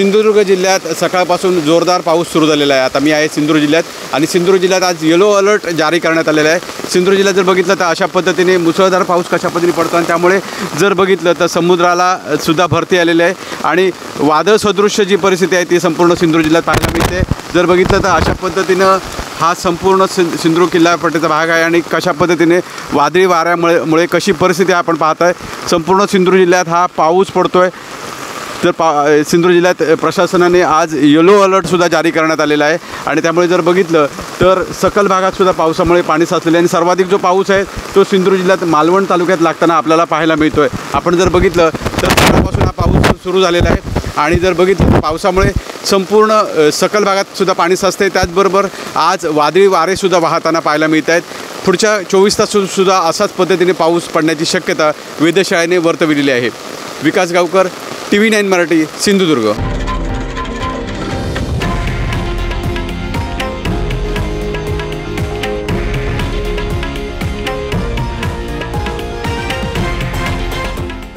सिंधुदुर्ग जिल्ह्यात सकाळपासून जोरदार पाऊस सुरू झालेला आहे। आता मी आहे सिंधुदुर्ग जिल्ह्यात आणि सिंधुदुर्ग जिल्ह्यात आज येलो अलर्ट जारी करण्यात आलेला आहे। सिंधुदुर्ग जिल्ह्यात जर बघितलं तर अशा पद्धतीने मुसळधार पाऊस कशा पद्धतीने पडतो आणि त्यामुळे जर बघितलं तर समुद्राला सुद्धा भरती आलेली आहे आणि वादळ सदृश्य जी परिस्थिती आहे ती संपूर्ण सिंधुदुर्ग जिल्ह्यात पाहायला मिळते। जर बघितलं तर अशा पद्धतीनं हा संपूर्ण सिंधुदुर्ग किल्लापट्टीचा भाग आहे आणि कशा पद्धतीने वादळी वाऱ्यामुळे कशी परिस्थिती आपण पाहत आहे। संपूर्ण सिंधुदुर्ग जिल्ह्यात हा पाऊस पडतोय। तर सिंधुदुर्ग जिल्ह्यात प्रशासनाने आज येलो अलर्टसुद्धा जारी करण्यात आलेला आहे आणि त्यामुळे जर बघितलं तर सकल भागातसुद्धा पावसामुळे पाणी साचलेले आहे आणि सर्वाधिक जो पाऊस आहे तो सिंधुदुर्ग जिल्ह्यात मालवण तालुक्यात लागताना आपल्याला पाहायला मिळतो आहे। आपण जर बघितलं तर सकाळपासून हा पाऊस सुरू झालेला आहे आणि जर बघितलं तर पावसामुळे संपूर्ण सकल भागातसुद्धा पाणी साचते। त्याचबरोबर आज वादळी वारेसुद्धा वाहताना पाहायला मिळत आहेत। पुढच्या 24 तासातसुद्धा असाच पद्धतीने पाऊस पडण्याची शक्यता वेधशाळेने वर्तविलेली आहे। विकास गावकर, TV9 मराठी, सिंधुदुर्ग।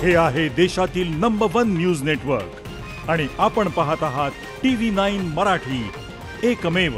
हे आहे देशातील नंबर 1 न्यूज नेटवर्क आणि आपण पाहत आहात TV9 मराठी, एकमेव।